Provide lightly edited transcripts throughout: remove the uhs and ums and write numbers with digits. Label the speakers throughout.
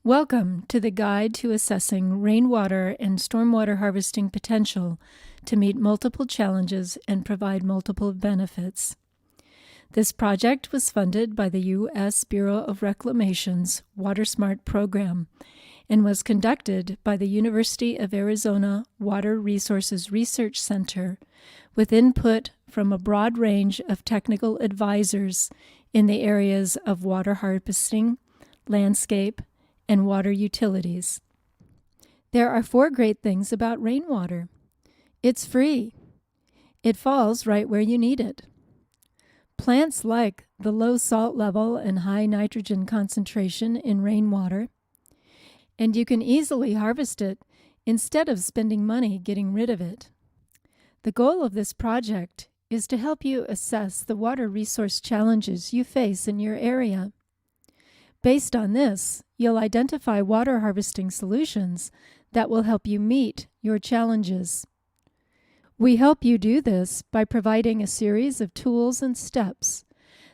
Speaker 1: Welcome to the Guide to Assessing Rainwater and Stormwater Harvesting Potential to meet multiple challenges and provide multiple benefits. This project was funded by the U.S. Bureau of Reclamation's WaterSmart program and was conducted by the University of Arizona Water Resources Research Center with input from a broad range of technical advisors in the areas of water harvesting, landscape, and water utilities. There are 4 great things about rainwater. It's free. It falls right where you need it. Plants like the low salt level and high nitrogen concentration in rainwater, and you can easily harvest it instead of spending money getting rid of it. The goal of this project is to help you assess the water resource challenges you face in your area. Based on this, you'll identify water harvesting solutions that will help you meet your challenges. We help you do this by providing a series of tools and steps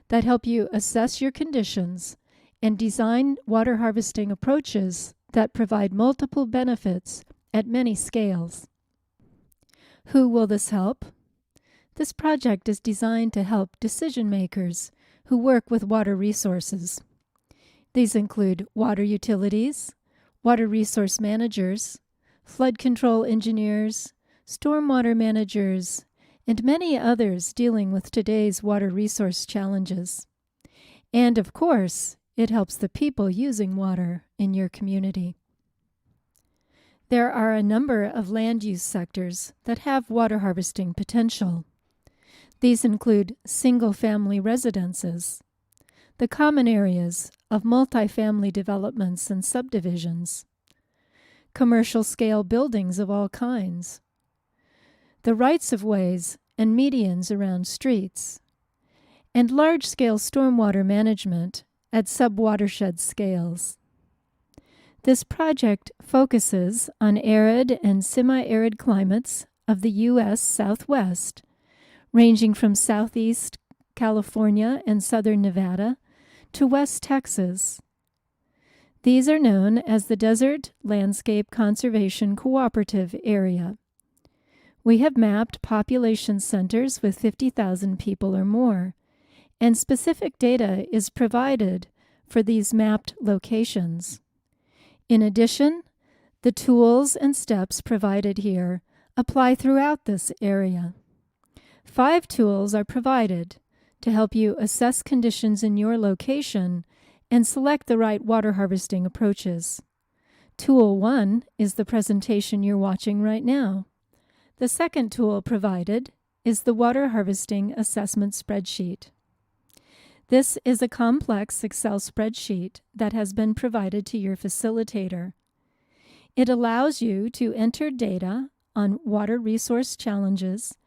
Speaker 1: that help you assess your conditions and design water harvesting approaches that provide multiple benefits at many scales. Who will this help? This project is designed to help decision makers who work with water resources. These include water utilities, water resource managers, flood control engineers, stormwater managers, and many others dealing with today's water resource challenges. And of course, it helps the people using water in your community. There are a number of land use sectors that have water harvesting potential. These include single-family residences, the common areas of multifamily developments and subdivisions, commercial-scale buildings of all kinds, the rights-of-ways and medians around streets, and large-scale stormwater management at sub-watershed scales. This project focuses on arid and semi-arid climates of the U.S. Southwest, ranging from southeast California and southern Nevada to West Texas. These are known as the Desert Landscape Conservation Cooperative Area. We have mapped population centers with 50,000 people or more, and specific data is provided for these mapped locations. In addition, the tools and steps provided here apply throughout this area. 5 tools are provided to help you assess conditions in your location and select the right water harvesting approaches. Tool 1 is the presentation you're watching right now. The second tool provided is the Water Harvesting Assessment Spreadsheet. This is a complex Excel spreadsheet that has been provided to your facilitator. It allows you to enter data on water resource challenges,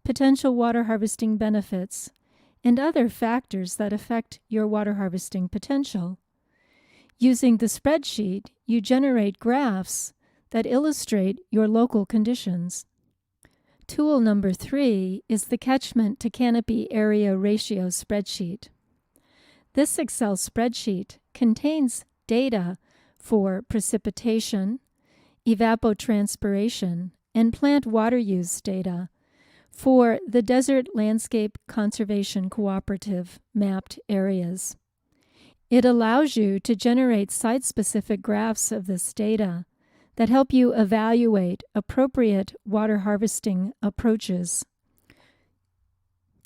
Speaker 1: potential water harvesting benefits, and other factors that affect your water harvesting potential. Using the spreadsheet, you generate graphs that illustrate your local conditions. Tool number 3 is the catchment-to-canopy-area ratio spreadsheet. This Excel spreadsheet contains data for precipitation, evapotranspiration, and plant water use data for the Desert Landscape Conservation Cooperative mapped areas. It allows you to generate site-specific graphs of this data that help you evaluate appropriate water harvesting approaches.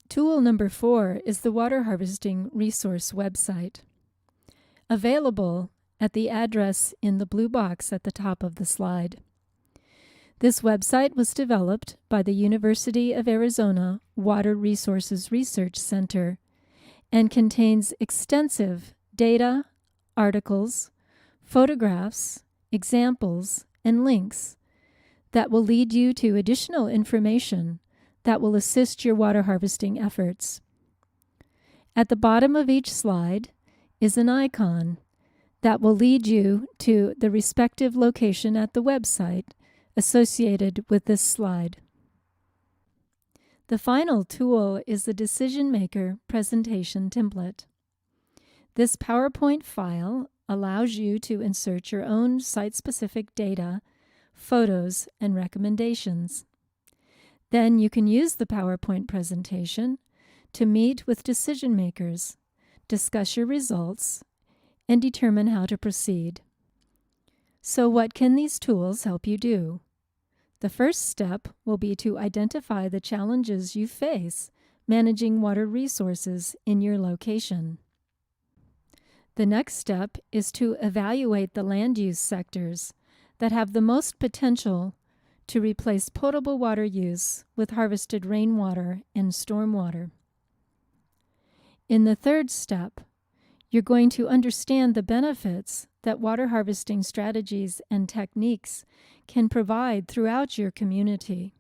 Speaker 1: Tool number 4 is the Water Harvesting Resource website, available at the address in the blue box at the top of the slide. This website was developed by the University of Arizona Water Resources Research Center and contains extensive data, articles, photographs, examples, and links that will lead you to additional information that will assist your water harvesting efforts. At the bottom of each slide is an icon that will lead you to the respective location at the website associated with this slide. The final tool is the Decision Maker Presentation Template. This PowerPoint file allows you to insert your own site-specific data, photos, and recommendations. Then you can use the PowerPoint presentation to meet with decision makers, discuss your results, and determine how to proceed. So what can these tools help you do? The first step will be to identify the challenges you face managing water resources in your location. The next step is to evaluate the land use sectors that have the most potential to replace potable water use with harvested rainwater and stormwater. In the third step, you're going to understand the benefits that water harvesting strategies and techniques can provide throughout your community.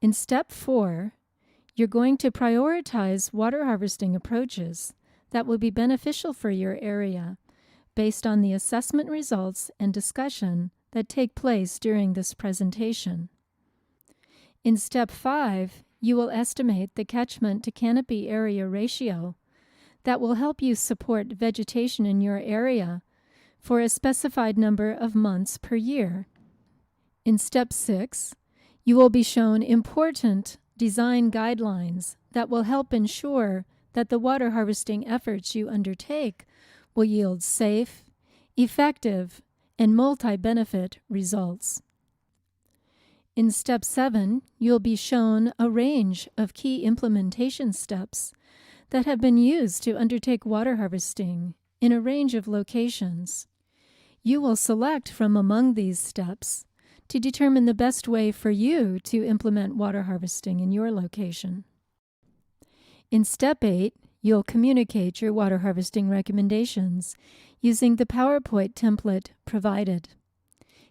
Speaker 1: In step 4, you're going to prioritize water harvesting approaches that will be beneficial for your area based on the assessment results and discussion that take place during this presentation. In step 5, you will estimate the catchment-to-canopy-area ratio that will help you support vegetation in your area for a specified number of months per year. In step 6, you will be shown important design guidelines that will help ensure that the water harvesting efforts you undertake will yield safe, effective, and multi-benefit results. In step 7, you'll be shown a range of key implementation steps that have been used to undertake water harvesting in a range of locations. You will select from among these steps to determine the best way for you to implement water harvesting in your location. In step 8, you'll communicate your water harvesting recommendations using the PowerPoint template provided.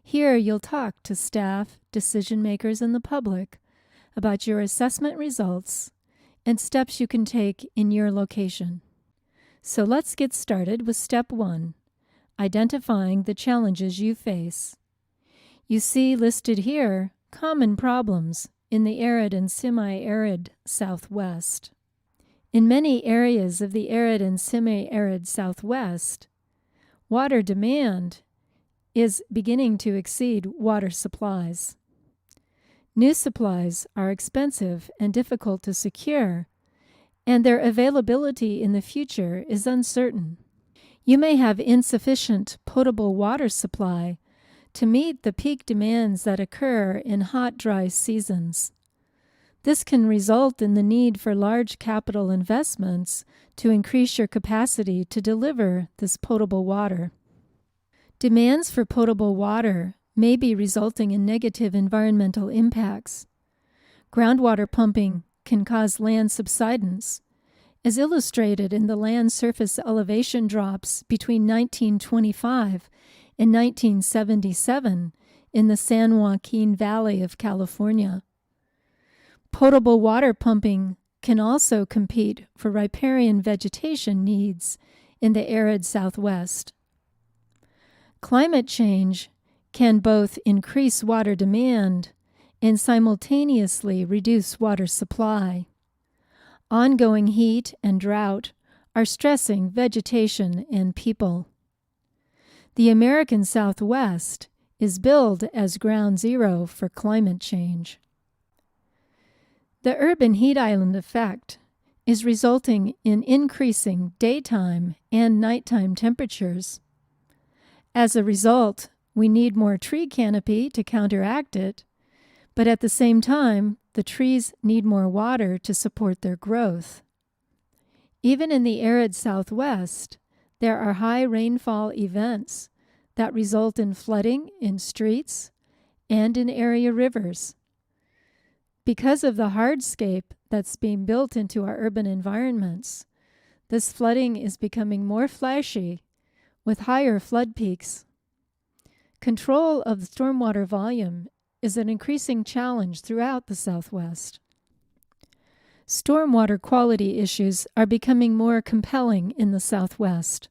Speaker 1: Here you'll talk to staff, decision makers, and the public about your assessment results and steps you can take in your location. So let's get started with step 1, identifying the challenges you face. You see listed here common problems in the arid and semi-arid Southwest. In many areas of the arid and semi-arid Southwest, water demand is beginning to exceed water supplies. New supplies are expensive and difficult to secure, and their availability in the future is uncertain. You may have insufficient potable water supply to meet the peak demands that occur in hot, dry seasons. This can result in the need for large capital investments to increase your capacity to deliver this potable water. Demands for potable water may be resulting in negative environmental impacts. Groundwater pumping can cause land subsidence, as illustrated in the land surface elevation drops between 1925 and 1977 in the San Joaquin Valley of California. Potable water pumping can also compete for riparian vegetation needs in the arid Southwest. Climate change can both increase water demand and simultaneously reduce water supply. Ongoing heat and drought are stressing vegetation and people. The American Southwest is billed as ground zero for climate change. The urban heat island effect is resulting in increasing daytime and nighttime temperatures. As a result, we need more tree canopy to counteract it, but at the same time, the trees need more water to support their growth. Even in the arid Southwest, there are high rainfall events that result in flooding in streets and in area rivers. Because of the hardscape that's being built into our urban environments, this flooding is becoming more flashy with higher flood peaks. Control of the stormwater volume is an increasing challenge throughout the Southwest. Stormwater quality issues are becoming more compelling in the Southwest.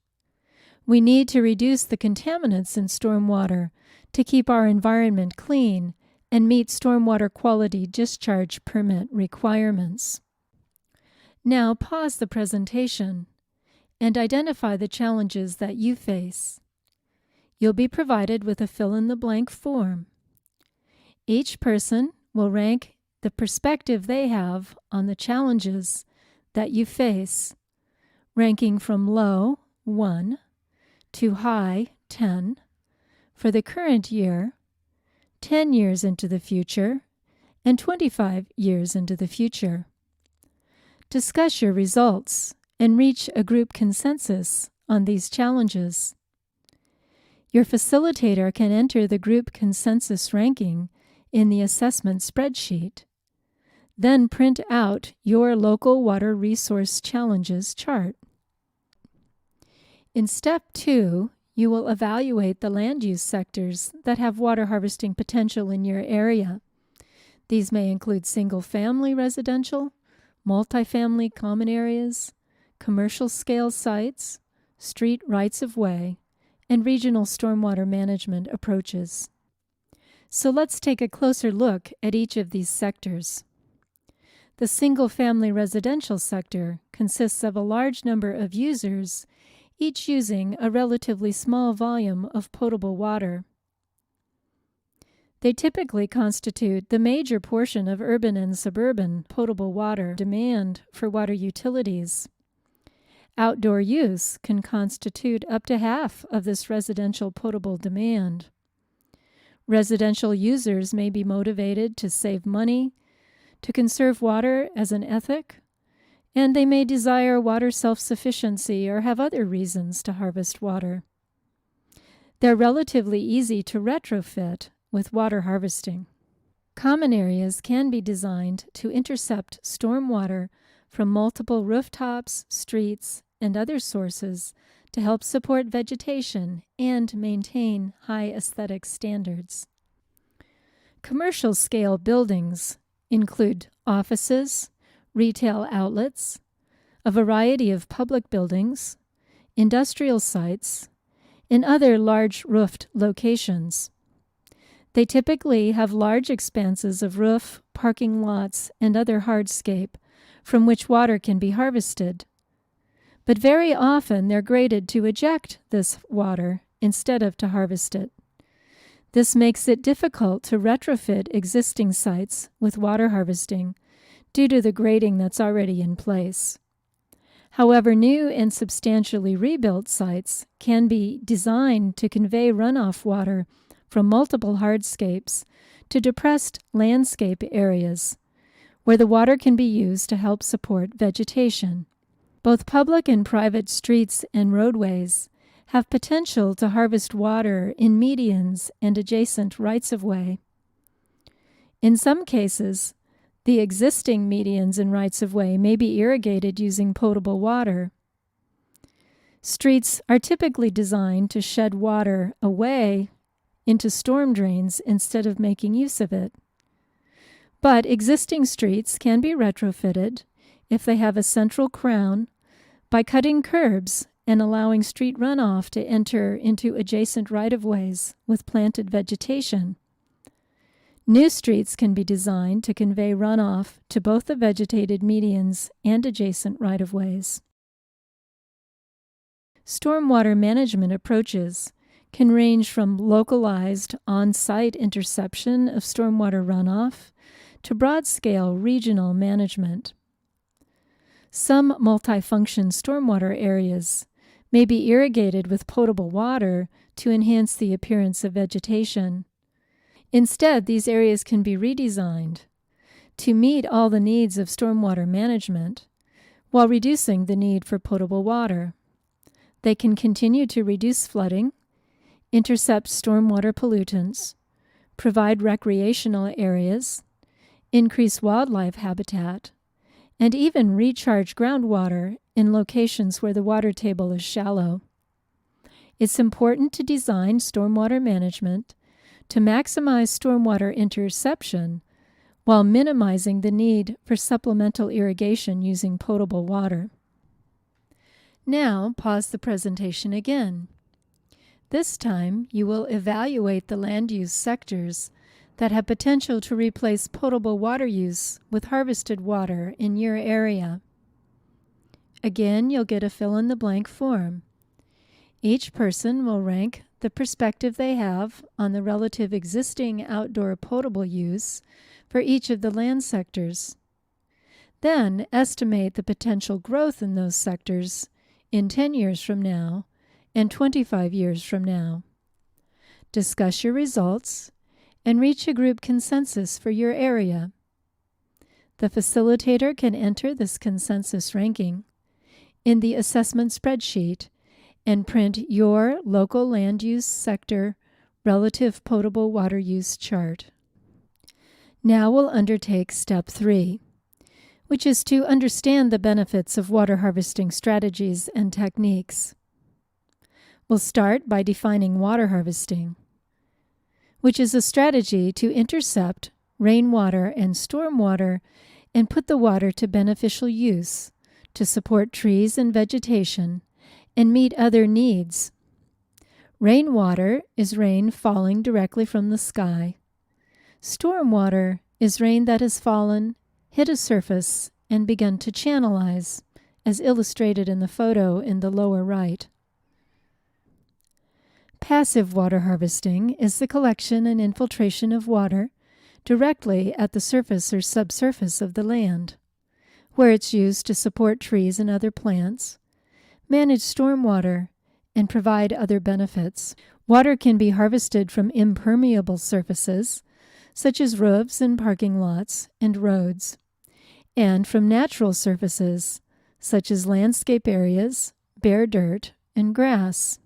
Speaker 1: We need to reduce the contaminants in stormwater to keep our environment clean and meet stormwater quality discharge permit requirements. Now pause the presentation and identify the challenges that you face. You'll be provided with a fill-in-the-blank form. Each person will rank the perspective they have on the challenges that you face, ranking from low, 1, to high, 10, for the current year, 10 years into the future, and 25 years into the future. Discuss your results and reach a group consensus on these challenges. Your facilitator can enter the group consensus ranking in the assessment spreadsheet. Then print out your local water resource challenges chart. In Step 2, you will evaluate the land use sectors that have water harvesting potential in your area. These may include single-family residential, multifamily common areas, commercial-scale sites, street rights-of-way, and regional stormwater management approaches. So let's take a closer look at each of these sectors. The single-family residential sector consists of a large number of users, each using a relatively small volume of potable water. They typically constitute the major portion of urban and suburban potable water demand for water utilities. Outdoor use can constitute up to half of this residential potable demand. Residential users may be motivated to save money, to conserve water as an ethic, and they may desire water self-sufficiency or have other reasons to harvest water. They're relatively easy to retrofit with water harvesting. Common areas can be designed to intercept stormwater from multiple rooftops, streets, and other sources to help support vegetation and maintain high aesthetic standards. Commercial-scale buildings include offices, retail outlets, a variety of public buildings, industrial sites, and other large roofed locations. They typically have large expanses of roof, parking lots, and other hardscape from which water can be harvested. But very often they're graded to eject this water instead of to harvest it. This makes it difficult to retrofit existing sites with water harvesting due to the grading that's already in place. However, new and substantially rebuilt sites can be designed to convey runoff water from multiple hardscapes to depressed landscape areas, where the water can be used to help support vegetation. Both public and private streets and roadways have potential to harvest water in medians and adjacent rights-of-way. In some cases, the existing medians and rights-of-way may be irrigated using potable water. Streets are typically designed to shed water away into storm drains instead of making use of it. But existing streets can be retrofitted if they have a central crown by cutting curbs and allowing street runoff to enter into adjacent right-of-ways with planted vegetation. New streets can be designed to convey runoff to both the vegetated medians and adjacent right-of-ways. Stormwater management approaches can range from localized on-site interception of stormwater runoff to broad-scale regional management. Some multifunction stormwater areas may be irrigated with potable water to enhance the appearance of vegetation. Instead, these areas can be redesigned to meet all the needs of stormwater management while reducing the need for potable water. They can continue to reduce flooding, intercept stormwater pollutants, provide recreational areas, increase wildlife habitat, and even recharge groundwater in locations where the water table is shallow. It's important to design stormwater management to maximize stormwater interception while minimizing the need for supplemental irrigation using potable water. Now, pause the presentation again. This time, you will evaluate the land use sectors that have potential to replace potable water use with harvested water in your area. Again, you'll get a fill-in-the-blank form. Each person will rank the perspective they have on the relative existing outdoor potable use for each of the land sectors. Then estimate the potential growth in those sectors in 10 years from now and 25 years from now. Discuss your results and reach a group consensus for your area. The facilitator can enter this consensus ranking in the assessment spreadsheet and print your local land use sector relative potable water use chart. Now we'll undertake step 3, which is to understand the benefits of water harvesting strategies and techniques. We'll start by defining water harvesting, which is a strategy to intercept rainwater and stormwater and put the water to beneficial use to support trees and vegetation and meet other needs. Rainwater is rain falling directly from the sky. Stormwater is rain that has fallen, hit a surface, and begun to channelize, as illustrated in the photo in the lower right. Passive water harvesting is the collection and infiltration of water directly at the surface or subsurface of the land, where it's used to support trees and other plants, manage stormwater, and provide other benefits. Water can be harvested from impermeable surfaces, such as roofs and parking lots and roads, and from natural surfaces, such as landscape areas, bare dirt, and grass.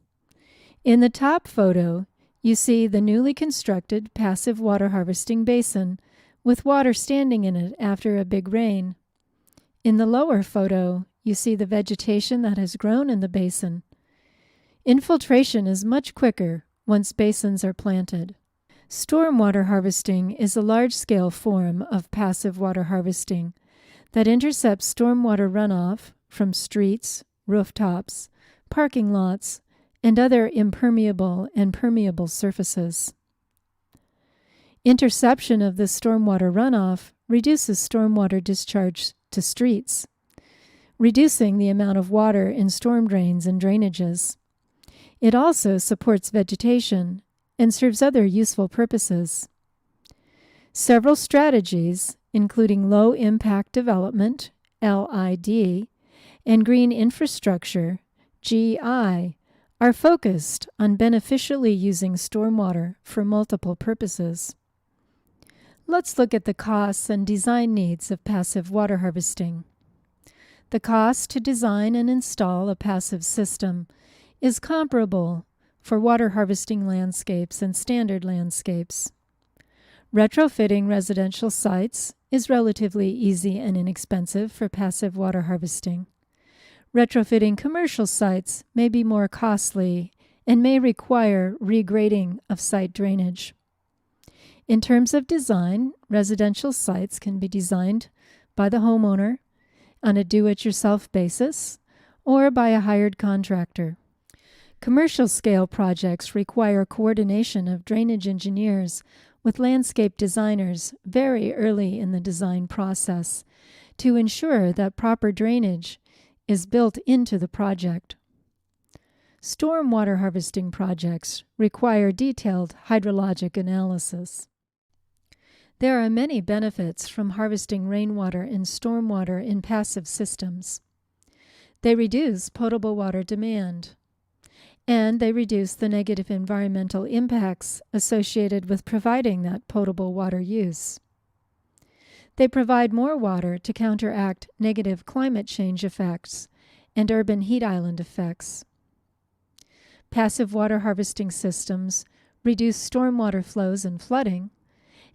Speaker 1: In the top photo, you see the newly constructed passive water harvesting basin with water standing in it after a big rain. In the lower photo, you see the vegetation that has grown in the basin. Infiltration is much quicker once basins are planted. Stormwater harvesting is a large-scale form of passive water harvesting that intercepts stormwater runoff from streets, rooftops, parking lots, and other impermeable and permeable surfaces. Interception of this stormwater runoff reduces stormwater discharge to streets, reducing the amount of water in storm drains and drainages. It also supports vegetation and serves other useful purposes. Several strategies, including low-impact development, LID, and green infrastructure, GI, are focused on beneficially using stormwater for multiple purposes. Let's look at the costs and design needs of passive water harvesting. The cost to design and install a passive system is comparable for water harvesting landscapes and standard landscapes. Retrofitting residential sites is relatively easy and inexpensive for passive water harvesting. Retrofitting commercial sites may be more costly and may require regrading of site drainage. In terms of design, residential sites can be designed by the homeowner on a do-it-yourself basis or by a hired contractor. Commercial-scale projects require coordination of drainage engineers with landscape designers very early in the design process to ensure that proper drainage is built into the project. Stormwater harvesting projects require detailed hydrologic analysis. There are many benefits from harvesting rainwater and stormwater in passive systems. They reduce potable water demand, and they reduce the negative environmental impacts associated with providing that potable water use. They provide more water to counteract negative climate change effects and urban heat island effects. Passive water harvesting systems reduce stormwater flows and flooding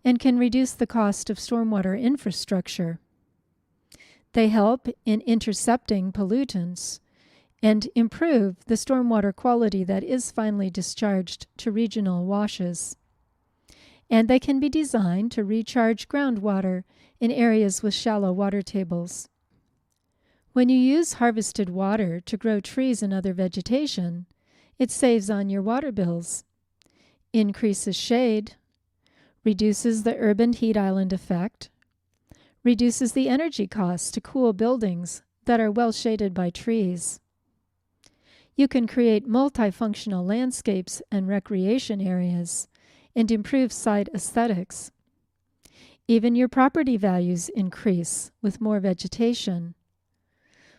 Speaker 1: and can reduce the cost of stormwater infrastructure. They help in intercepting pollutants and improve the stormwater quality that is finally discharged to regional washes. And they can be designed to recharge groundwater in areas with shallow water tables. When you use harvested water to grow trees and other vegetation, it saves on your water bills, increases shade, reduces the urban heat island effect, reduces the energy costs to cool buildings that are well shaded by trees. You can create multifunctional landscapes and recreation areas and improve site aesthetics. Even your property values increase with more vegetation.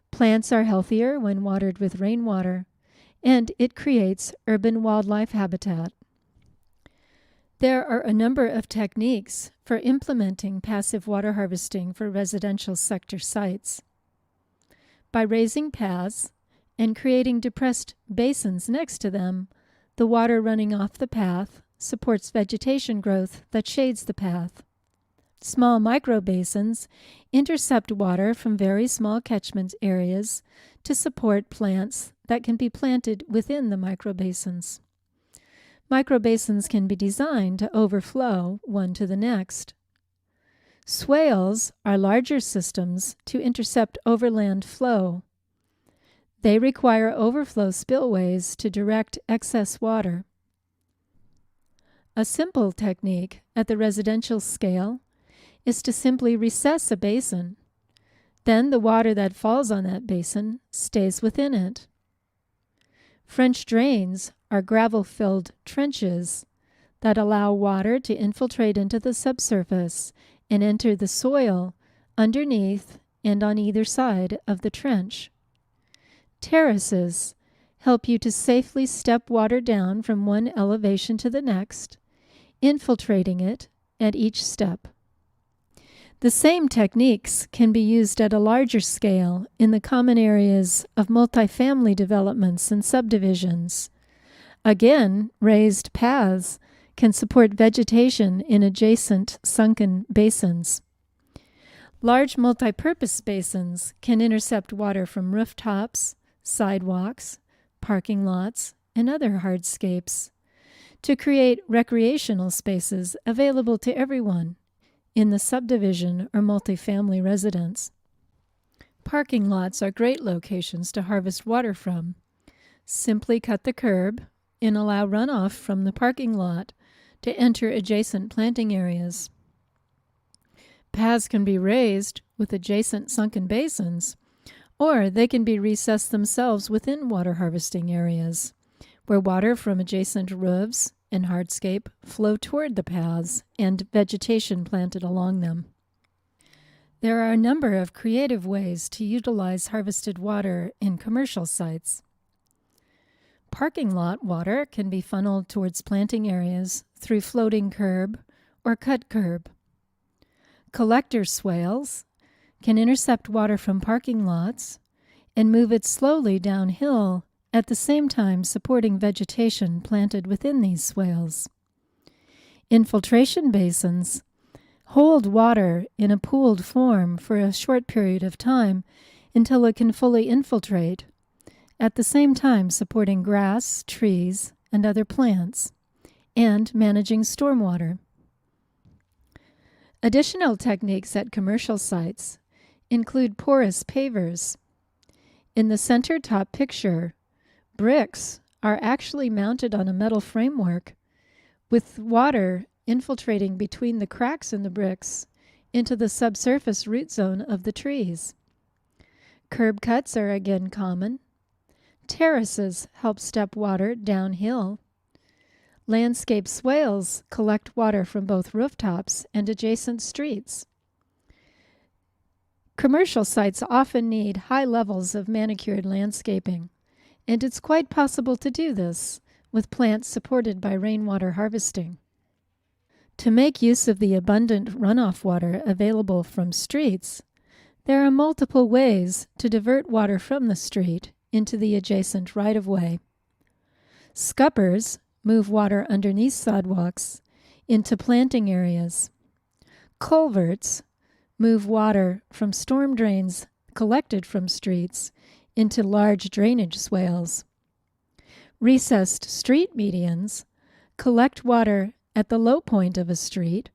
Speaker 1: Plants are healthier when watered with rainwater, and it creates urban wildlife habitat. There are a number of techniques for implementing passive water harvesting for residential sector sites. By raising paths and creating depressed basins next to them, the water running off the path supports vegetation growth that shades the path. Small microbasins intercept water from very small catchment areas to support plants that can be planted within the microbasins. Microbasins can be designed to overflow one to the next. Swales are larger systems to intercept overland flow. They require overflow spillways to direct excess water. A simple technique at the residential scale is to simply recess a basin. Then the water that falls on that basin stays within it. French drains are gravel-filled trenches that allow water to infiltrate into the subsurface and enter the soil underneath and on either side of the trench. Terraces help you to safely step water down from one elevation to the next, infiltrating it at each step. The same techniques can be used at a larger scale in the common areas of multifamily developments and subdivisions. Again, raised paths can support vegetation in adjacent sunken basins. Large multipurpose basins can intercept water from rooftops, sidewalks, parking lots, and other hardscapes to create recreational spaces available to everyone in the subdivision or multifamily residence. Parking lots are great locations to harvest water from. Simply cut the curb and allow runoff from the parking lot to enter adjacent planting areas. Paths can be raised with adjacent sunken basins, or they can be recessed themselves within water harvesting areas, where water from adjacent roofs and hardscape flow toward the paths and vegetation planted along them. There are a number of creative ways to utilize harvested water in commercial sites. Parking lot water can be funneled towards planting areas through floating curb or cut curb. Collector swales can intercept water from parking lots and move it slowly downhill, at the same time supporting vegetation planted within these swales. Infiltration basins hold water in a pooled form for a short period of time until it can fully infiltrate, at the same time supporting grass, trees, and other plants, and managing stormwater. Additional techniques at commercial sites include porous pavers. In the center top picture, bricks are actually mounted on a metal framework with water infiltrating between the cracks in the bricks into the subsurface root zone of the trees. Curb cuts are again common. Terraces help step water downhill. Landscape swales collect water from both rooftops and adjacent streets. Commercial sites often need high levels of manicured landscaping, and it's quite possible to do this with plants supported by rainwater harvesting. To make use of the abundant runoff water available from streets, there are multiple ways to divert water from the street into the adjacent right-of-way. Scuppers move water underneath sidewalks into planting areas. Culverts move water from storm drains collected from streets into large drainage swales. Recessed street medians collect water at the low point of a street,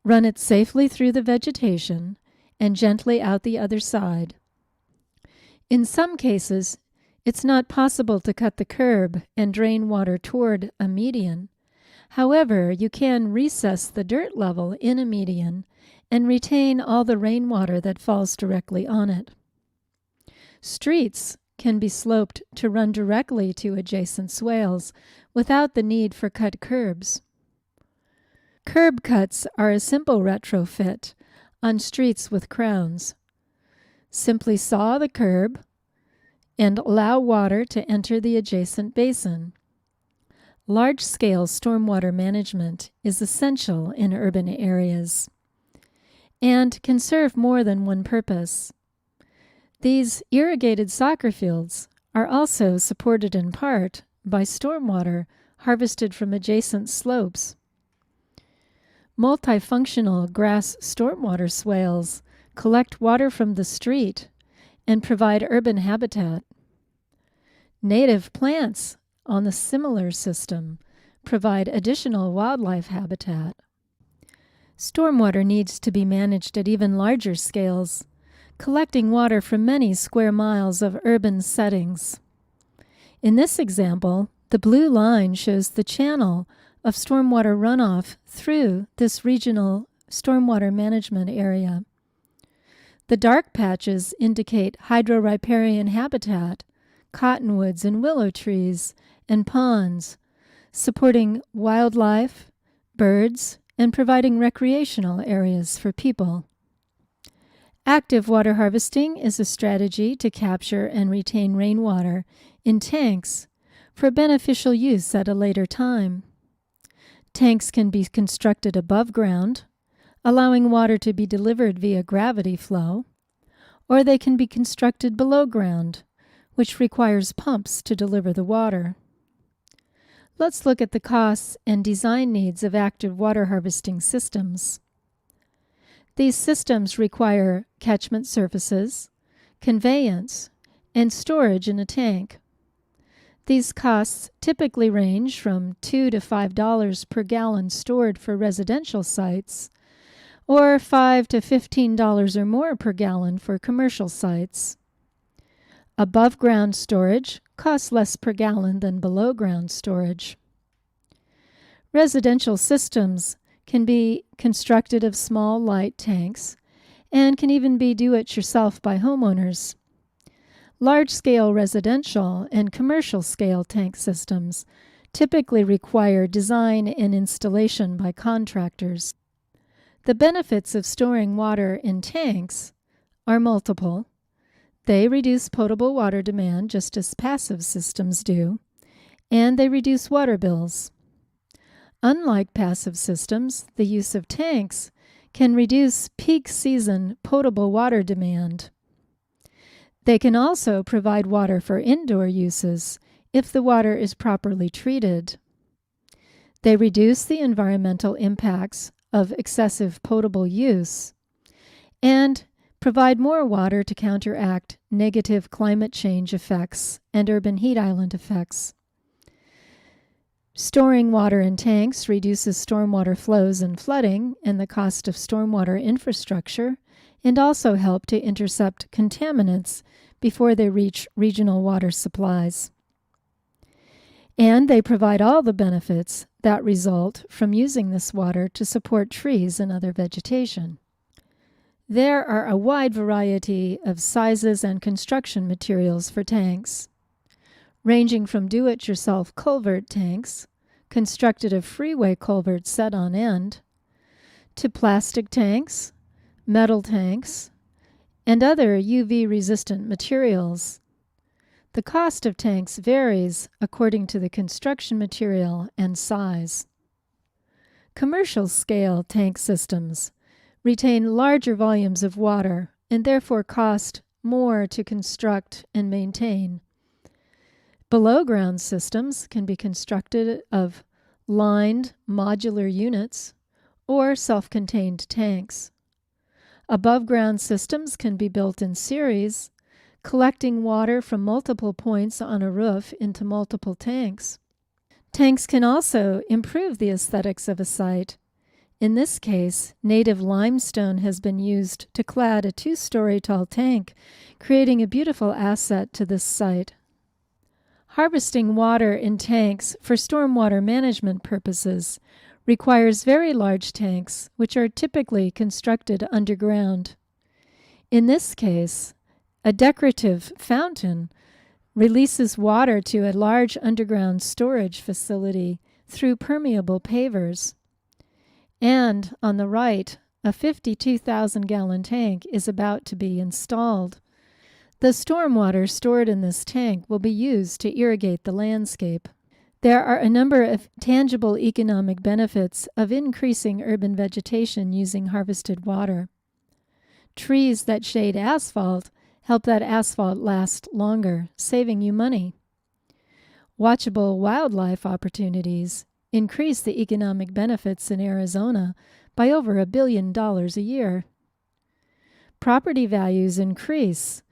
Speaker 1: run it safely through the vegetation, and gently out the other side. In some cases, it's not possible to cut the curb and drain water toward a median. However, you can recess the dirt level in a median and retain all the rainwater that falls directly on it. Streets can be sloped to run directly to adjacent swales without the need for cut curbs. Curb cuts are a simple retrofit on streets with crowns. Simply saw the curb and allow water to enter the adjacent basin. Large-scale stormwater management is essential in urban areas and can serve more than one purpose. These irrigated soccer fields are also supported in part by stormwater harvested from adjacent slopes. Multifunctional grass stormwater swales collect water from the street and provide urban habitat. Native plants on the similar system provide additional wildlife habitat. Stormwater needs to be managed at even larger scales, collecting water from many square miles of urban settings. In this example, the blue line shows the channel of stormwater runoff through this regional stormwater management area. The dark patches indicate hydro-riparian habitat, cottonwoods and willow trees, and ponds, supporting wildlife, birds, and providing recreational areas for people. Active water harvesting is a strategy to capture and retain rainwater in tanks for beneficial use at a later time. Tanks can be constructed above ground, allowing water to be delivered via gravity flow, or they can be constructed below ground, which requires pumps to deliver the water. Let's look at the costs and design needs of active water harvesting systems. These systems require catchment surfaces, conveyance, and storage in a tank. These costs typically range from $2 to $5 per gallon stored for residential sites, or $5 to $15 or more per gallon for commercial sites. Above-ground storage costs less per gallon than below-ground storage. Residential systems can be constructed of small, light tanks and can even be do-it-yourself by homeowners. Large-scale residential and commercial-scale tank systems typically require design and installation by contractors. The benefits of storing water in tanks are multiple. They reduce potable water demand just as passive systems do, and they reduce water bills. Unlike passive systems, the use of tanks can reduce peak season potable water demand. They can also provide water for indoor uses if the water is properly treated. They reduce the environmental impacts of excessive potable use and provide more water to counteract negative climate change effects and urban heat island effects. Storing water in tanks reduces stormwater flows and flooding and the cost of stormwater infrastructure, and also help to intercept contaminants before they reach regional water supplies. And they provide all the benefits that result from using this water to support trees and other vegetation. There are a wide variety of sizes and construction materials for tanks, ranging from do-it-yourself culvert tanks, constructed of freeway culverts set on end, to plastic tanks, metal tanks, and other UV-resistant materials. The cost of tanks varies according to the construction material and size. Commercial-scale tank systems retain larger volumes of water and therefore cost more to construct and maintain. Below-ground systems can be constructed of lined modular units or self-contained tanks. Above-ground systems can be built in series, collecting water from multiple points on a roof into multiple tanks. Tanks can also improve the aesthetics of a site. In this case, native limestone has been used to clad a 2-story tall tank, creating a beautiful asset to this site. Harvesting water in tanks for stormwater management purposes requires very large tanks, which are typically constructed underground. In this case, A decorative fountain releases water to a large underground storage facility through permeable pavers. And on the right, a 52,000-gallon tank is about to be installed. The stormwater stored in this tank will be used to irrigate the landscape. There are a number of tangible economic benefits of increasing urban vegetation using harvested water. Trees that shade asphalt help that asphalt last longer, saving you money. Watchable wildlife opportunities increase the economic benefits in Arizona by over $1 billion a year. Property values increase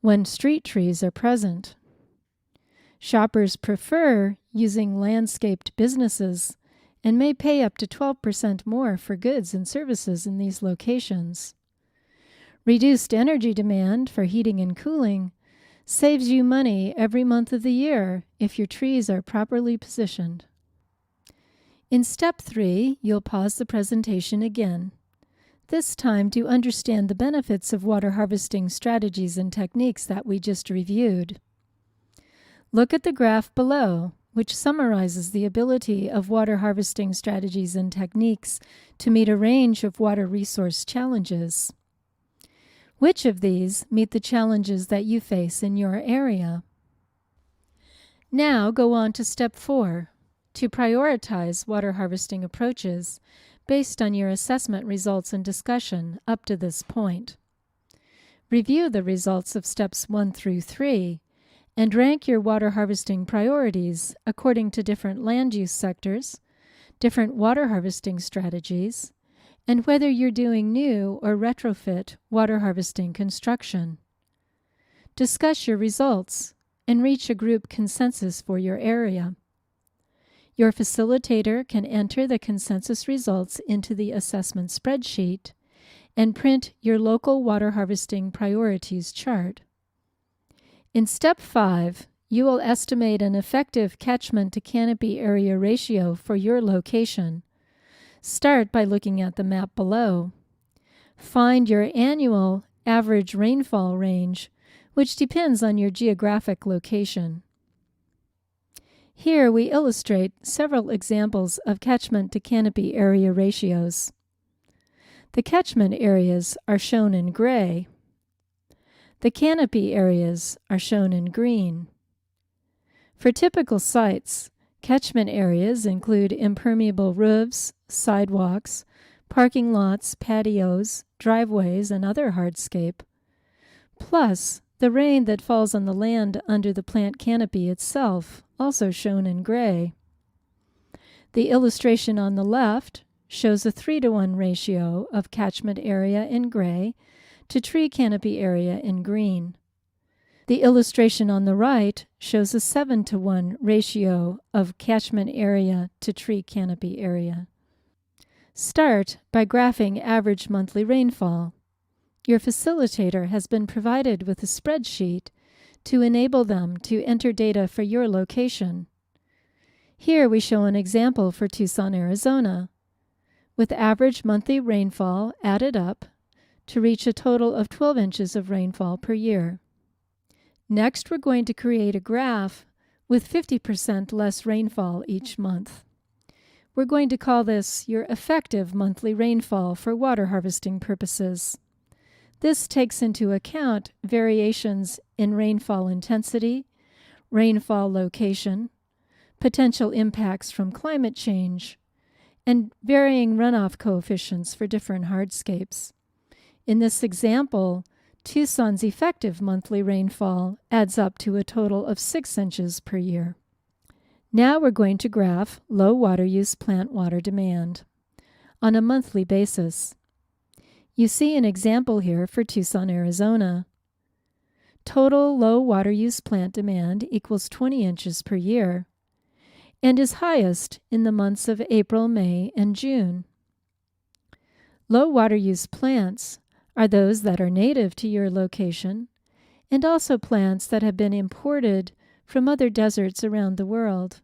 Speaker 1: when street trees are present. Shoppers prefer using landscaped businesses and may pay up to 12% more for goods and services in these locations. Reduced energy demand for heating and cooling saves you money every month of the year if your trees are properly positioned. In Step 3, you'll pause the presentation again, this time to understand the benefits of water harvesting strategies and techniques that we just reviewed. Look at the graph below, which summarizes the ability of water harvesting strategies and techniques to meet a range of water resource challenges. Which of these meet the challenges that you face in your area? Now go on to Step 4, to prioritize water harvesting approaches based on your assessment results and discussion up to this point. Review the results of Steps 1 through 3 and rank your water harvesting priorities according to different land use sectors, different water harvesting strategies, and whether you're doing new or retrofit water harvesting construction. Discuss your results and reach a group consensus for your area. Your facilitator can enter the consensus results into the assessment spreadsheet and print your local water harvesting priorities chart. In Step 5, you will estimate an effective catchment-to-canopy area ratio for your location. Start by looking at the map below. Find your annual average rainfall range, which depends on your geographic location. Here we illustrate several examples of catchment-to-canopy area ratios. The catchment areas are shown in gray. The canopy areas are shown in green. For typical sites, catchment areas include impermeable roofs, sidewalks, parking lots, patios, driveways, and other hardscape, plus the rain that falls on the land under the plant canopy itself, also shown in gray. The illustration on the left shows a 3-to-1 ratio of catchment area in gray to tree canopy area in green. The illustration on the right shows a 7-to-1 ratio of catchment area to tree canopy area. Start by graphing average monthly rainfall. Your facilitator has been provided with a spreadsheet to enable them to enter data for your location. Here we show an example for Tucson, Arizona, with average monthly rainfall added up to reach a total of 12 inches of rainfall per year. Next, we're going to create a graph with 50% less rainfall each month. We're going to call this your effective monthly rainfall for water harvesting purposes. This takes into account variations in rainfall intensity, rainfall location, potential impacts from climate change, and varying runoff coefficients for different hardscapes. In this example, Tucson's effective monthly rainfall adds up to a total of 6 inches per year. Now we're going to graph low water use plant water demand on a monthly basis. You see an example here for Tucson, Arizona. Total low water use plant demand equals 20 inches per year and is highest in the months of April, May, and June. Low water use plants are those that are native to your location and also plants that have been imported from other deserts around the world.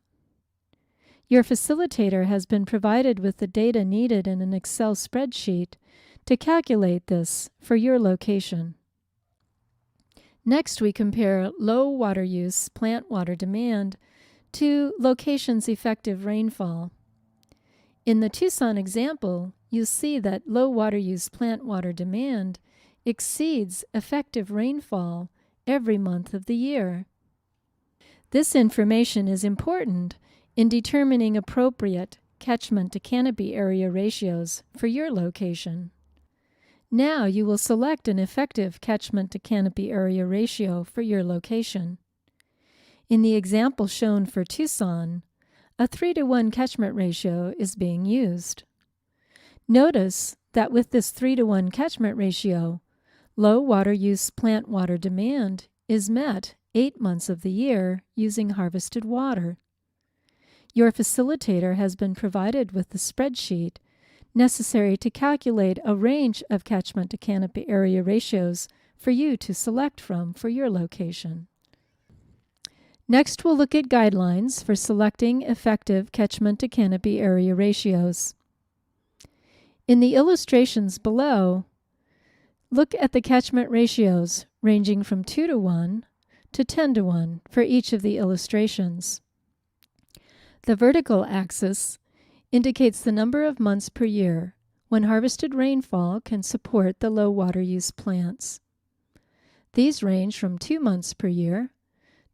Speaker 1: Your facilitator has been provided with the data needed in an Excel spreadsheet to calculate this for your location. Next, we compare low water use plant water demand to location's effective rainfall. In the Tucson example, you'll see that low water use plant water demand exceeds effective rainfall every month of the year. This information is important in determining appropriate catchment-to-canopy area ratios for your location. Now you will select an effective catchment-to-canopy area ratio for your location. In the example shown for Tucson, a 3-to-1 catchment ratio is being used. Notice that with this 3-to-1 catchment ratio, low water use plant water demand is met 8 months of the year using harvested water. Your facilitator has been provided with the spreadsheet necessary to calculate a range of catchment-to-canopy area ratios for you to select from for your location. Next, we'll look at guidelines for selecting effective catchment-to-canopy area ratios. In the illustrations below, look at the catchment ratios ranging from 2-to-1 to 10-to-1 for each of the illustrations. The vertical axis indicates the number of months per year when harvested rainfall can support the low water use plants. These range from 2 months per year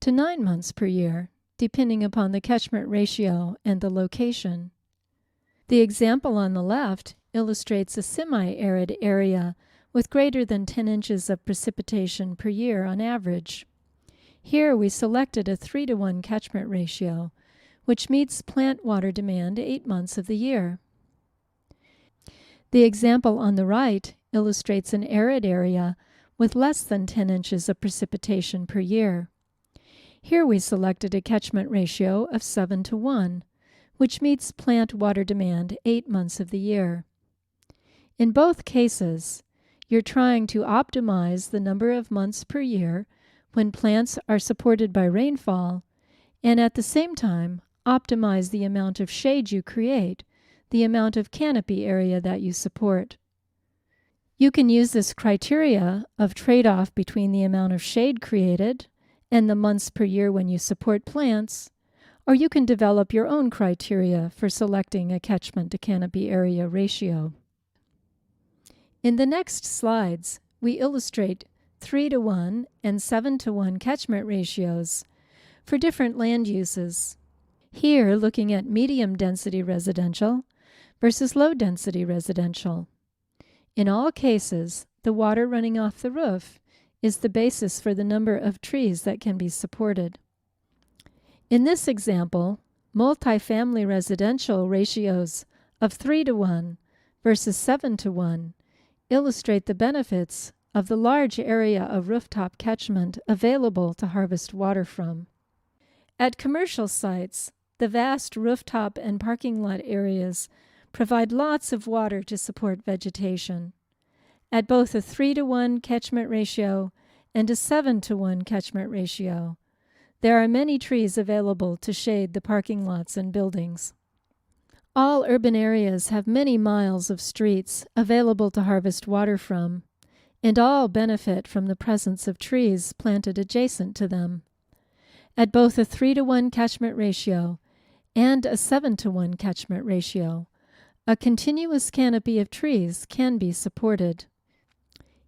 Speaker 1: to 9 months per year, depending upon the catchment ratio and the location. The example on the left illustrates a semi-arid area with greater than 10 inches of precipitation per year on average. Here we selected a 3-to-1 catchment ratio, which meets plant water demand 8 months of the year. The example on the right illustrates an arid area with less than 10 inches of precipitation per year. Here we selected a catchment ratio of 7-to-1, which meets plant water demand 8 months of the year. In both cases, you're trying to optimize the number of months per year when plants are supported by rainfall, and at the same time, optimize the amount of shade you create, the amount of canopy area that you support. You can use this criteria of trade-off between the amount of shade created and the months per year when you support plants, or you can develop your own criteria for selecting a catchment-to-canopy area ratio. In the next slides, we illustrate 3-to-1 and 7-to-1 catchment ratios for different land uses. Here, looking at medium-density residential versus low-density residential. In all cases, the water running off the roof is the basis for the number of trees that can be supported. In this example, multifamily residential ratios of 3-to-1 versus 7-to-1 illustrate the benefits of the large area of rooftop catchment available to harvest water from. At commercial sites, the vast rooftop and parking lot areas provide lots of water to support vegetation. At both a 3-to-1 catchment ratio and a 7-to-1 catchment ratio, there are many trees available to shade the parking lots and buildings. All urban areas have many miles of streets available to harvest water from, and all benefit from the presence of trees planted adjacent to them. At both a 3-to-1 catchment ratio and a 7-to-1 catchment ratio, a continuous canopy of trees can be supported.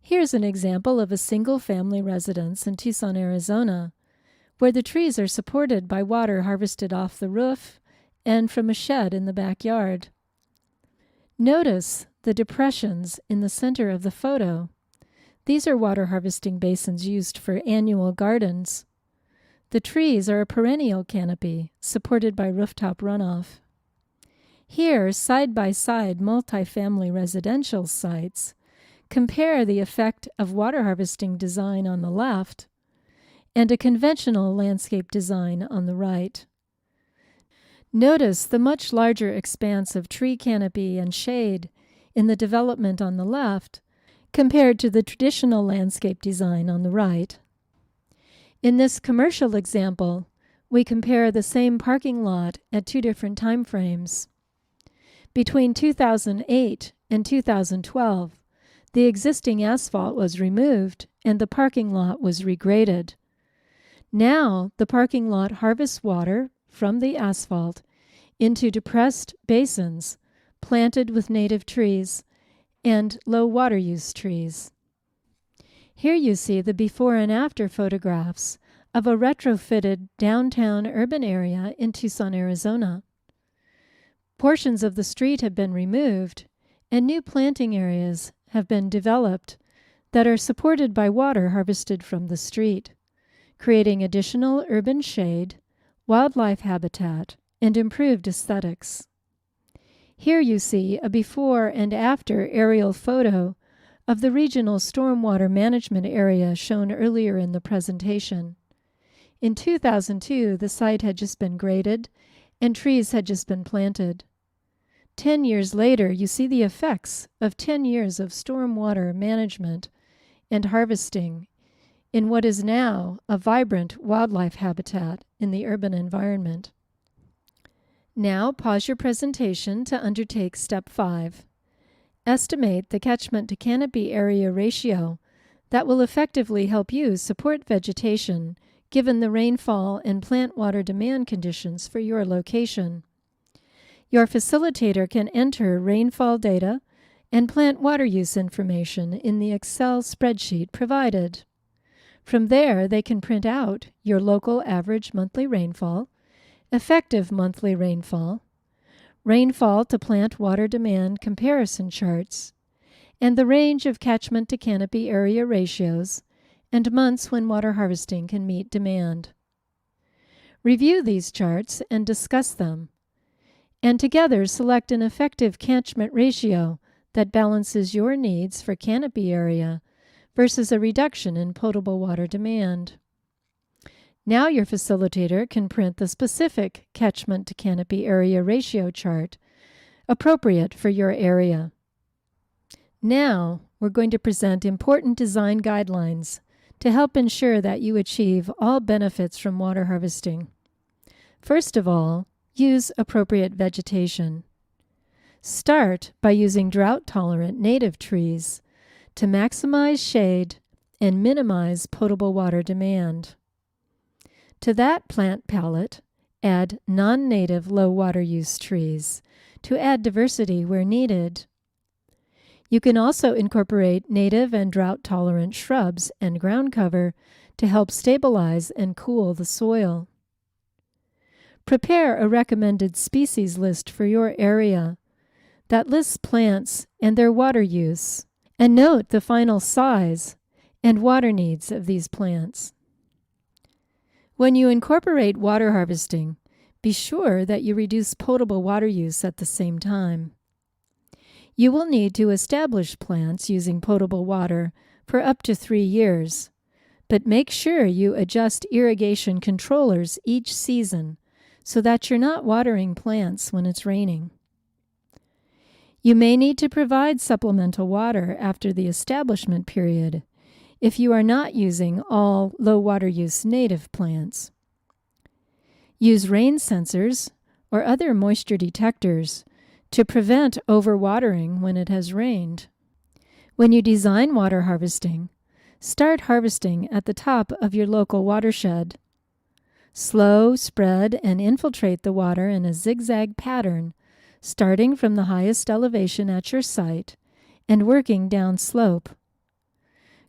Speaker 1: Here's an example of a single-family residence in Tucson, Arizona, where the trees are supported by water harvested off the roof and from a shed in the backyard. Notice the depressions in the center of the photo. These are water harvesting basins used for annual gardens. The trees are a perennial canopy supported by rooftop runoff. Here, side-by-side multifamily residential sites compare the effect of water harvesting design on the left and a conventional landscape design on the right. Notice the much larger expanse of tree canopy and shade in the development on the left compared to the traditional landscape design on the right. In this commercial example, we compare the same parking lot at 2 different time frames. Between 2008 and 2012, The existing asphalt was removed and the parking lot was regraded. Now the parking lot harvests water from the asphalt into depressed basins planted with native trees and low water use trees. Here you see the before and after photographs of a retrofitted downtown urban area in Tucson, Arizona. Portions of the street have been removed and new planting areas have been developed that are supported by water harvested from the street, creating additional urban shade, wildlife habitat, and improved aesthetics. Here you see a before and after aerial photo of the regional stormwater management area shown earlier in the presentation. In 2002, the site had just been graded and trees had just been planted. 10 years later, you see the effects of 10 years of stormwater management and harvesting in what is now a vibrant wildlife habitat in the urban environment. Now pause your presentation to undertake Step 5. Estimate the catchment-to-canopy-area ratio that will effectively help you support vegetation given the rainfall and plant water demand conditions for your location. Your facilitator can enter rainfall data and plant water use information in the Excel spreadsheet provided. From there, they can print out your local average monthly rainfall, effective monthly rainfall, rainfall to plant water demand comparison charts, and the range of catchment to canopy area ratios and months when water harvesting can meet demand. Review these charts and discuss them, and together select an effective catchment ratio that balances your needs for canopy area versus a reduction in potable water demand. Now your facilitator can print the specific catchment to canopy area ratio chart appropriate for your area. Now we're going to present important design guidelines to help ensure that you achieve all benefits from water harvesting. First of all, use appropriate vegetation. Start by using drought-tolerant native trees to maximize shade and minimize potable water demand. To that plant palette, add non-native low water use trees to add diversity where needed. You can also incorporate native and drought-tolerant shrubs and ground cover to help stabilize and cool the soil. Prepare a recommended species list for your area that lists plants and their water use, and note the final size and water needs of these plants. When you incorporate water harvesting, be sure that you reduce potable water use at the same time. You will need to establish plants using potable water for up to 3 years, but make sure you adjust irrigation controllers each season so that you're not watering plants when it's raining. You may need to provide supplemental water after the establishment period if you are not using all low water use native plants. Use rain sensors or other moisture detectors to prevent overwatering when it has rained. When you design water harvesting, start harvesting at the top of your local watershed. Slow, spread, and infiltrate the water in a zigzag pattern, starting from the highest elevation at your site and working down slope.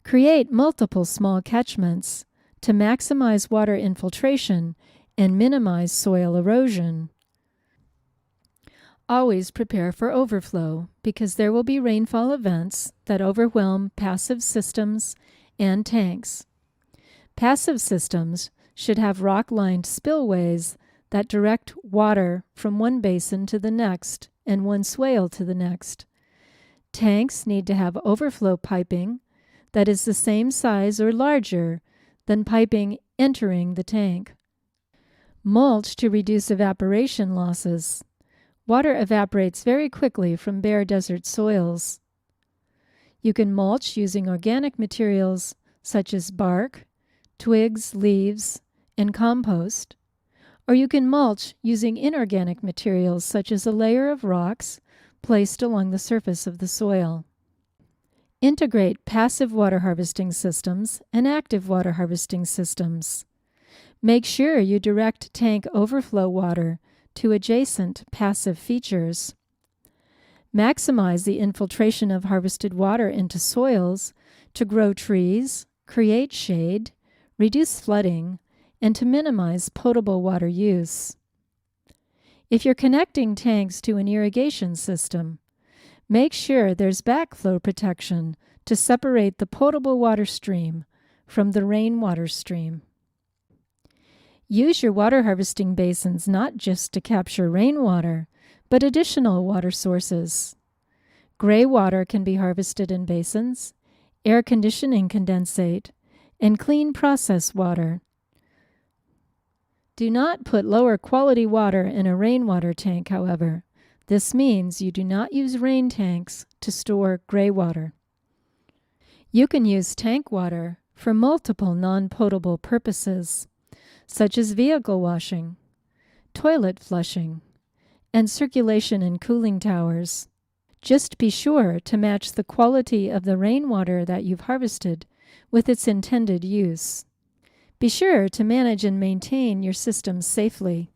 Speaker 1: Create multiple small catchments to maximize water infiltration and minimize soil erosion. Always prepare for overflow because there will be rainfall events that overwhelm passive systems and tanks. Passive systems should have rock-lined spillways that direct water from one basin to the next and one swale to the next. Tanks need to have overflow piping that is the same size or larger than piping entering the tank. Mulch to reduce evaporation losses. Water evaporates very quickly from bare desert soils. You can mulch using organic materials such as bark, twigs, leaves, and compost, or you can mulch using inorganic materials such as a layer of rocks placed along the surface of the soil. Integrate passive water harvesting systems and active water harvesting systems. Make sure you direct tank overflow water to adjacent passive features. Maximize the infiltration of harvested water into soils to grow trees, create shade, reduce flooding, and to minimize potable water use. If you're connecting tanks to an irrigation system, make sure there's backflow protection to separate the potable water stream from the rainwater stream. Use your water harvesting basins not just to capture rainwater, but additional water sources. Gray water can be harvested in basins, air conditioning condensate, and clean process water. Do not put lower quality water in a rainwater tank, however. This means you do not use rain tanks to store gray water. You can use tank water for multiple non-potable purposes, such as vehicle washing, toilet flushing, and circulation in cooling towers. Just be sure to match the quality of the rainwater that you've harvested with its intended use. Be sure to manage and maintain your systems safely.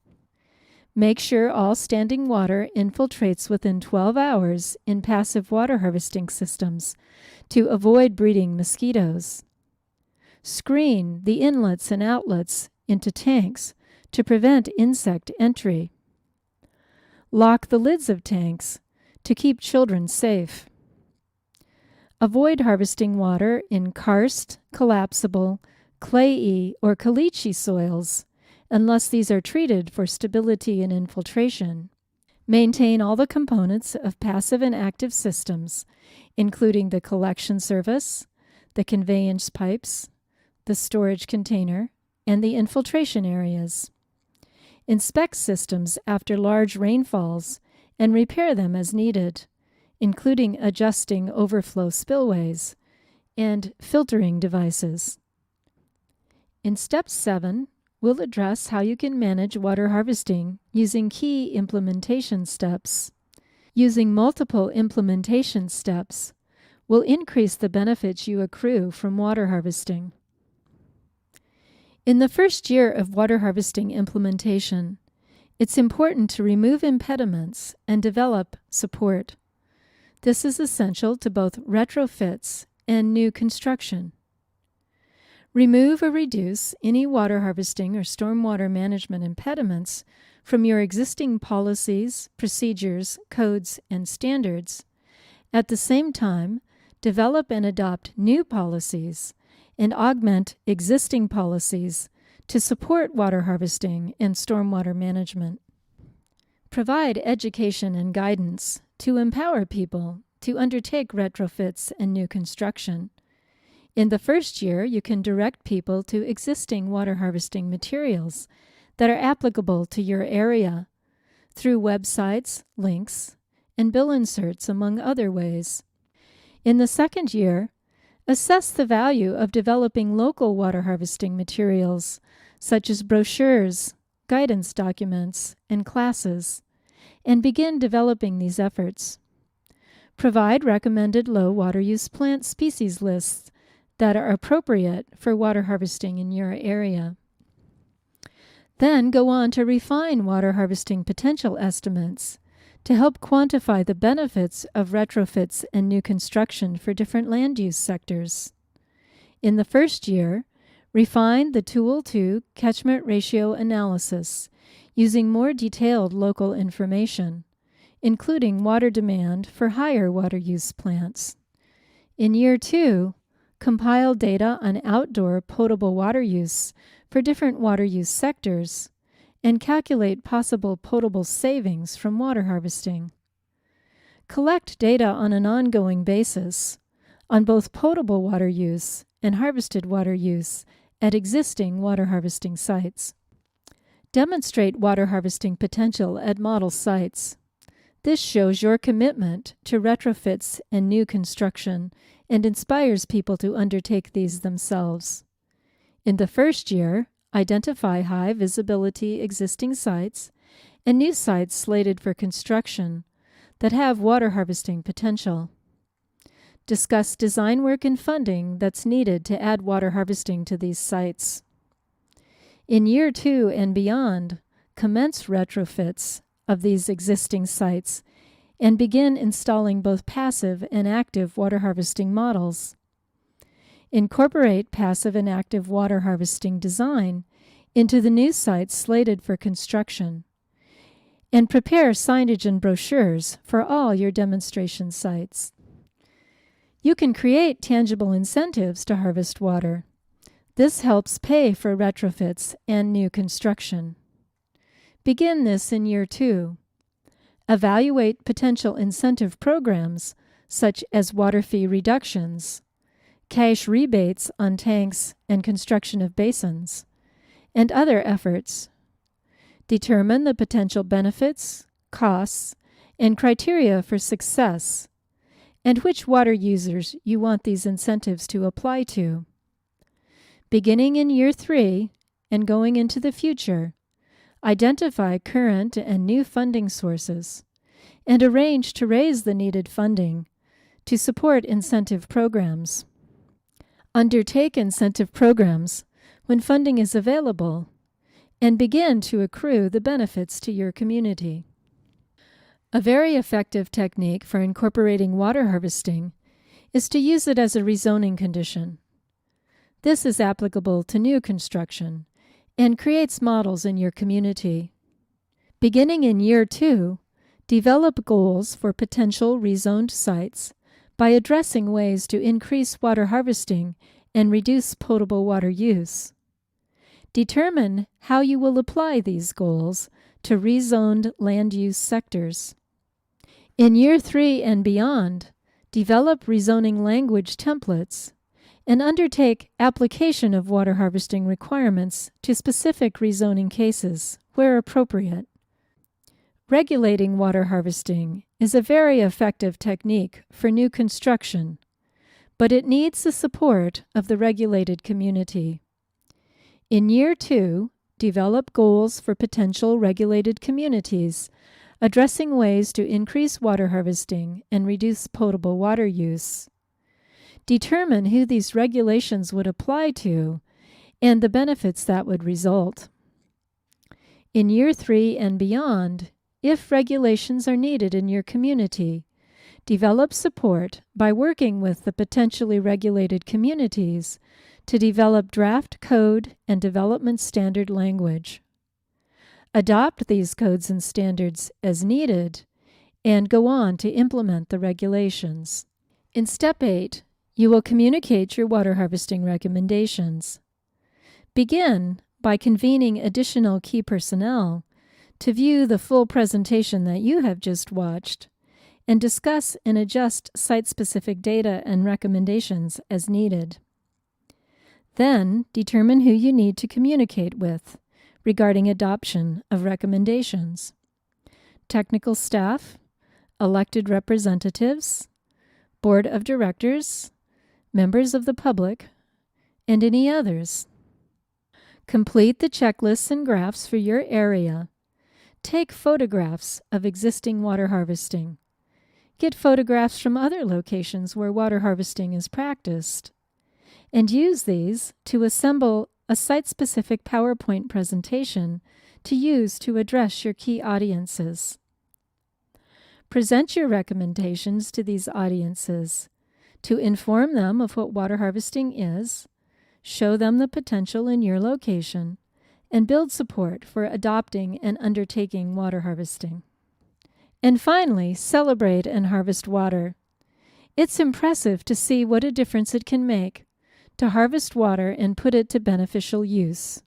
Speaker 1: Make sure all standing water infiltrates within 12 hours in passive water harvesting systems to avoid breeding mosquitoes. Screen the inlets and outlets into tanks to prevent insect entry. Lock the lids of tanks to keep children safe. Avoid harvesting water in karst, collapsible, clayey, or caliche soils unless these are treated for stability and infiltration. Maintain all the components of passive and active systems, including the collection service, the conveyance pipes, the storage container, and the infiltration areas. Inspect systems after large rainfalls and repair them as needed, including adjusting overflow spillways and filtering devices. In Step 7, we'll address how you can manage water harvesting using key implementation steps. Using multiple implementation steps will increase the benefits you accrue from water harvesting. In the first year of water harvesting implementation, it's important to remove impediments and develop support. This is essential to both retrofits and new construction. Remove or reduce any water harvesting or stormwater management impediments from your existing policies, procedures, codes, and standards. At the same time, develop and adopt new policies and augment existing policies to support water harvesting and stormwater management. Provide education and guidance to empower people to undertake retrofits and new construction. In the first year, you can direct people to existing water harvesting materials that are applicable to your area through websites, links, and bill inserts, among other ways. In the second year, assess the value of developing local water harvesting materials, such as brochures, guidance documents, and classes, and begin developing these efforts. Provide recommended low water use plant species lists that are appropriate for water harvesting in your area. Then go on to refine water harvesting potential estimates to help quantify the benefits of retrofits and new construction for different land use sectors. In the first year, refine the Tool 2 catchment ratio analysis using more detailed local information, including water demand for higher water use plants. In year 2, compile data on outdoor potable water use for different water use sectors and calculate possible potable savings from water harvesting. Collect data on an ongoing basis on both potable water use and harvested water use at existing water harvesting sites. Demonstrate water harvesting potential at model sites. This shows your commitment to retrofits and new construction and inspires people to undertake these themselves. In the first year, identify high visibility existing sites and new sites slated for construction that have water harvesting potential. Discuss design work and funding that's needed to add water harvesting to these sites. In year 2 and beyond, commence retrofits of these existing sites and begin installing both passive and active water harvesting models. Incorporate passive and active water harvesting design into the new sites slated for construction, and prepare signage and brochures for all your demonstration sites. You can create tangible incentives to harvest water. This helps pay for retrofits and new construction. Begin this in year 2. Evaluate potential incentive programs such as water fee reductions, cash rebates on tanks and construction of basins, and other efforts. Determine the potential benefits, costs, and criteria for success, and which water users you want these incentives to apply to. Beginning in year 3 and going into the future, identify current and new funding sources, and arrange to raise the needed funding to support incentive programs. Undertake incentive programs when funding is available, and begin to accrue the benefits to your community. A very effective technique for incorporating water harvesting is to use it as a rezoning condition. This is applicable to new construction and creates models in your community. Beginning in year 2, develop goals for potential rezoned sites by addressing ways to increase water harvesting and reduce potable water use. Determine how you will apply these goals to rezoned land use sectors. In year 3 and beyond, develop rezoning language templates and undertake application of water harvesting requirements to specific rezoning cases where appropriate. Regulating water harvesting is a very effective technique for new construction, but it needs the support of the regulated community. In year 2, develop goals for potential regulated communities, addressing ways to increase water harvesting and reduce potable water use. Determine who these regulations would apply to and the benefits that would result. In year 3 and beyond, if regulations are needed in your community, develop support by working with the potentially regulated communities to develop draft code and development standard language. Adopt these codes and standards as needed and go on to implement the regulations. In Step 8, you will communicate your water harvesting recommendations. Begin by convening additional key personnel to view the full presentation that you have just watched and discuss and adjust site-specific data and recommendations as needed. Then, determine who you need to communicate with regarding adoption of recommendations. Technical staff, elected representatives, board of directors, members of the public, and any others. Complete the checklists and graphs for your area. Take photographs of existing water harvesting. Get photographs from other locations where water harvesting is practiced, and use these to assemble a site-specific PowerPoint presentation to use to address your key audiences. Present your recommendations to these audiences to inform them of what water harvesting is, show them the potential in your location, and build support for adopting and undertaking water harvesting. And finally, celebrate and harvest water. It's impressive to see what a difference it can make to harvest water and put it to beneficial use.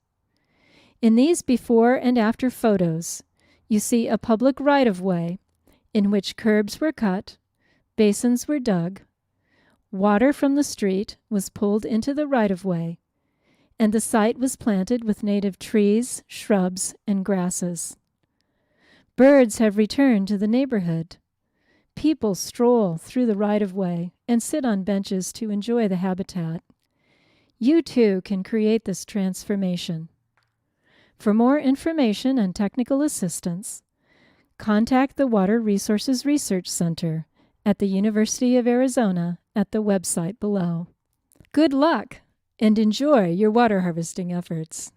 Speaker 1: In these before and after photos, you see a public right-of-way in which curbs were cut, basins were dug, water from the street was pulled into the right-of-way, and the site was planted with native trees, shrubs, and grasses. Birds have returned to the neighborhood. People stroll through the right-of-way and sit on benches to enjoy the habitat. You too can create this transformation. For more information and technical assistance, contact the Water Resources Research Center at the University of Arizona at the website below. Good luck and enjoy your water harvesting efforts.